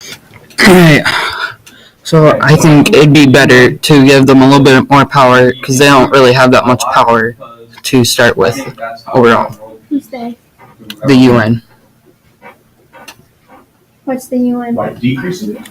Alright, so I think it'd be better to give them a little bit more power because they don't really have that much power to start with overall. Who's they? The UN. What's the UN?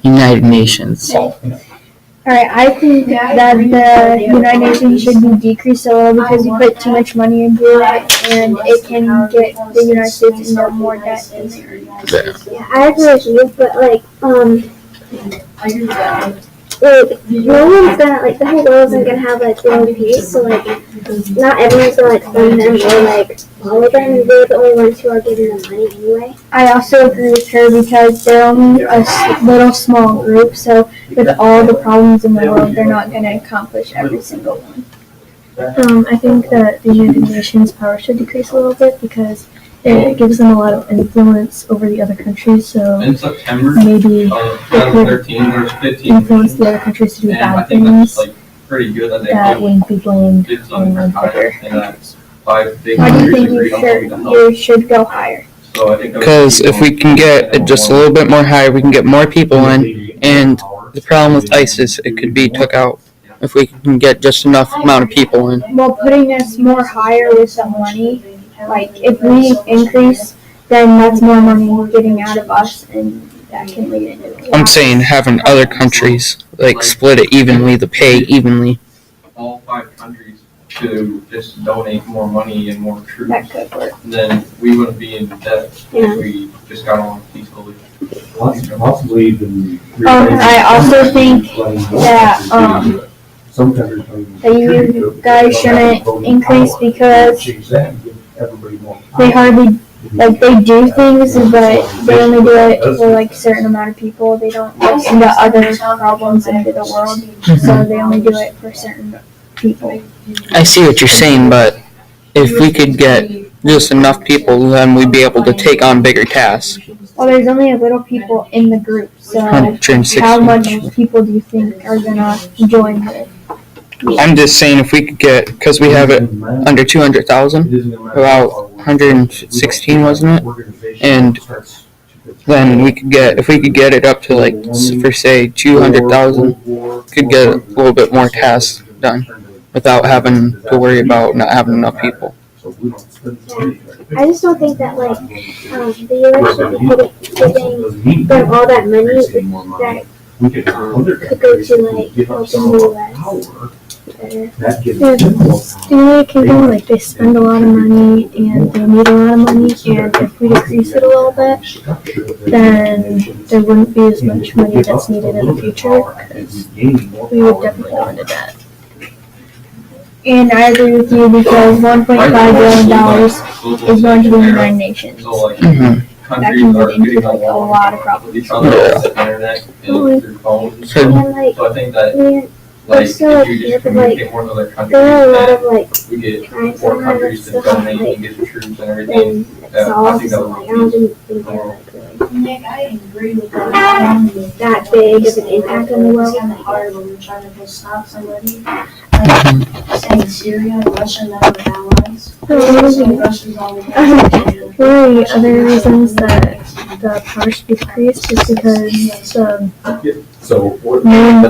United Nations. Alright, I think that the United Nations should be decreased a little because you put too much money into it and it can get the United States into more debt than they already have. Yeah, I agree with you, but no one's gonna, the whole world isn't gonna have, world peace, so, not everyone's gonna, fund them or, follow them, and they're the only ones who are giving them money anyway. I also agree with her because they're only a little small group, so with all the problems in the world, they're not gonna accomplish every single one. I think that the United Nations power should decrease a little bit because it gives them a lot of influence over the other countries, so in September, maybe it could influence the other countries to do bad things pretty good that wouldn't be blamed on one bigger. Why do you think you should go higher? Because if we can get it just a little bit more higher, we can get more people in, and the problem with ISIS, it could be took out if we can get just enough amount of people in. Well, putting us more higher with some money, if we increase, then that's more money getting out of us, and that can lead into I'm saying having other countries, split it evenly, the pay evenly. All 5 countries to just donate more money and more troops. That could work. Then we wouldn't be in debt if we just got along peacefully. Possibly even. I also think that that you guys shouldn't increase because they hardly they do things, but they only do it for a certain amount of people. They don't listen to other problems into the world, so they only do it for certain people. I see what you're saying, but if we could get just enough people, then we'd be able to take on bigger tasks. Well, there's only a little people in the group, so 160. How much people do you think are gonna join it? I'm just saying if we could get, because we have it under 200,000, about 116, wasn't it? And then we could get, if we could get it up to for say 200,000, could get a little bit more tasks done without having to worry about not having enough people. I just don't think that the US should be giving them all that money that could go to helping the US. United Kingdom, they spend a lot of money and they need a lot of money, and if we decrease it a little bit, then there wouldn't be as much money that's needed in the future because we would definitely go into debt. And I agree with you because $1.5 billion is going to the United Nations. That can get into a lot of problems. There's still there are a lot of crimes on and stuff and solved, so I don't think they're Nick, I agree with that big of an impact on the world. It's kind of hard when you're trying to go stop somebody. Say Syria, Russia, none of allies. Russia's all One of the other reasons that the power should be decreased is because main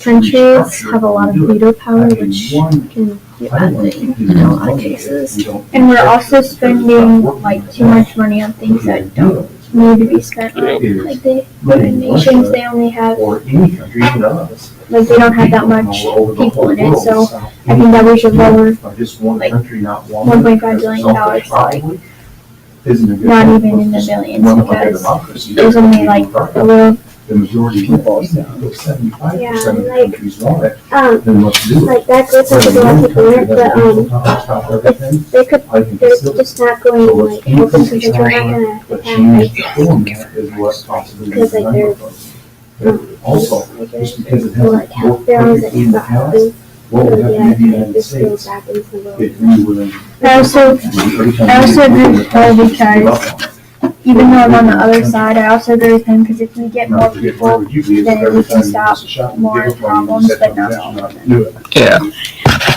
countries have a lot of veto power, which can be a bad thing in a lot of cases. And we're also spending too much money on things that don't need to be spent on. The United Nations, they only have they don't have that much people in it, so I think that we should lower $1.5 billion to not even in the billions because there's only a little people. Yeah, that group has a lot of people in it, but they're just not going to help them because they're not going to because also, just because it help their own that happen. I also agree with Paul because even though I'm on the other side, I also agree with him because if we get more people, then we can stop more problems, but not all of them. Yeah.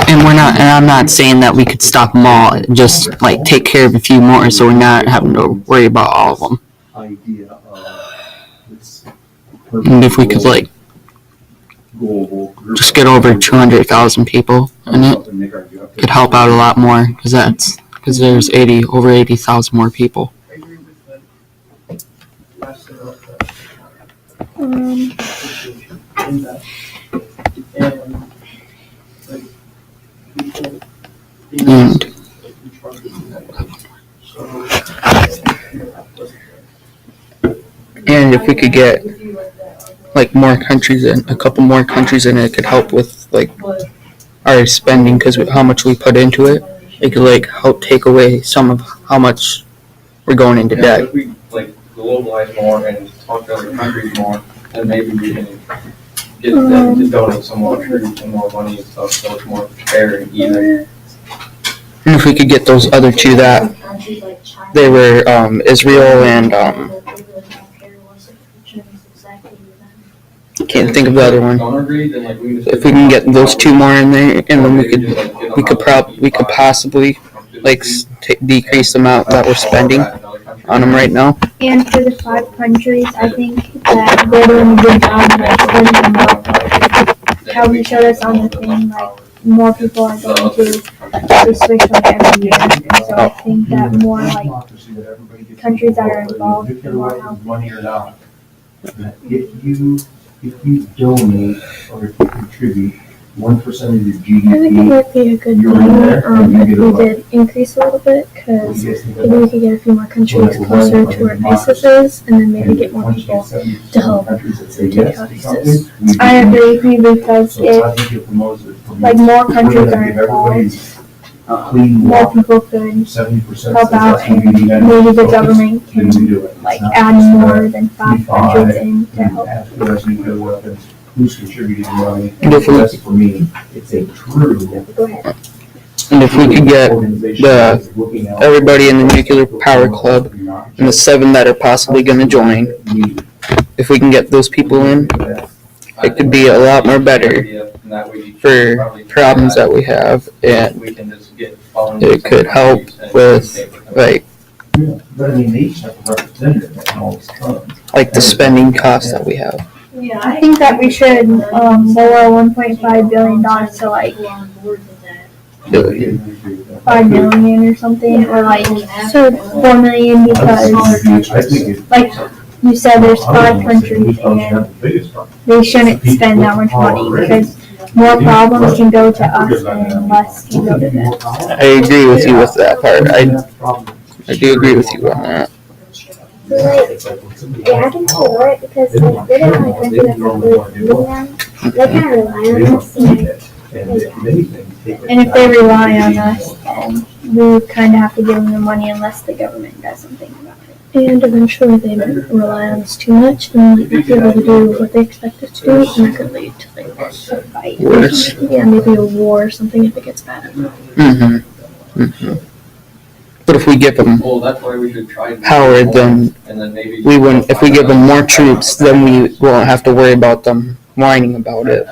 And I'm not saying that we could stop them all, just take care of a few more so we're not having to worry about all of them. And if we could like just get over 200,000 people in it, could help out a lot more because there's over 80,000 more people. And if we could get like more countries in, a couple more countries in it, could help with like our spending because how much we put into it. It could like help take away some of how much we're going into debt. If we like globalize more and talk to other countries more, then maybe we can get them to donate some more troops and more money and stuff, so it's more fair and even. And if we could get those other two that they were Israel and can't think of the other one. If we can get those two more in there, and then we could possibly like decrease the amount that we're spending on them right now. And for the 5 countries, I think that they're doing a good job like spreading them out. How we showed us on the thing, like more people are going to switch like every year. And so I think that more like countries that are involved in more help. If you donate or if you contribute 1% of your I think it GDP, might be a good You're in thing there, and you if get a we vote. did increase a little bit, because maybe we could get a few more countries closer to where ISIS is, and then maybe get more people to help take out ISIS. I agree with you because if like more countries are involved, more people could help out, and maybe the government can like add more than 5 countries in to help. Who's contributing money? And if we- That's for me, it's a true. Go ahead. And if we could get everybody in the nuclear power club and the 7 that are possibly going to join, if we can get those people in, it could be a lot more better for problems that we have, and it could help with like But I mean, they each have a representative that can always come. the spending costs that we have. Yeah, I think that we should lower $1.5 billion to like Billion. 5 million or something, or like 4 million, because I think like you said, there's 5 countries and they shouldn't spend that much money because more problems can go to us and less can go to them. I agree with you with that part. I do agree with you on that. Yeah, I think they were it because like they're the only country that's not really doing them. They kind of rely on us. And if they rely on us, then we kind of have to give them the money unless the government does something about it. And eventually they rely on us too much and we not be able to do what they expect us to do, and that could lead to like a fight. Worse. Yeah, maybe a war or something if it gets bad. But if we give them Well, that's why we should try power, then and then maybe we wouldn't. If we give them more troops, then we won't have to worry about them whining about it,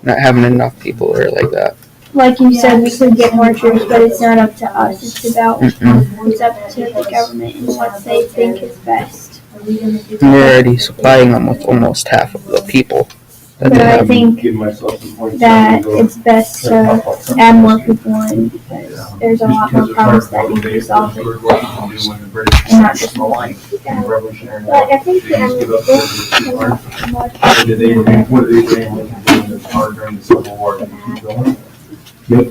not having enough people or like that. Like you said, we could get more troops, but it's not up to us. It's about it's up to the government and what they think is best. And we're already supplying them with almost half of the people that But they I have. think that it's best to add more people in because there's a lot more problems that need to be solved and not just one. But I think Yep.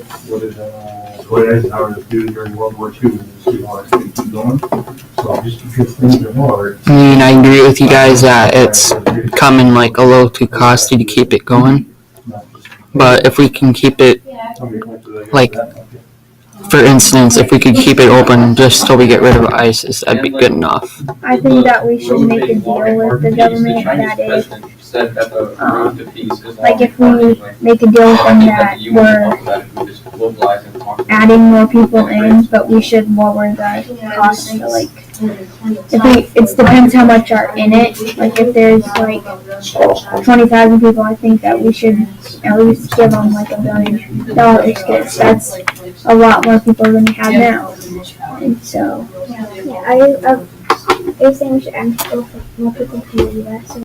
What Eisenhower was doing during World War II was too hard to keep going. So just because things are hard. I mean, I agree with you guys that it's coming like a little too costly to keep it going. But if we can keep it, like, for instance, if we could keep it open just till we get rid of ISIS, that'd be good enough. I think that we should make a deal with the government that if, like if we make a deal with them that we're adding more people in, but we should lower the cost to like, it depends how much are in it. Like if there's like 20,000 people, I think that we should at least give them like $1 billion because that's a lot more people than we have now. And so, yeah, They're saying we should export more people from the US.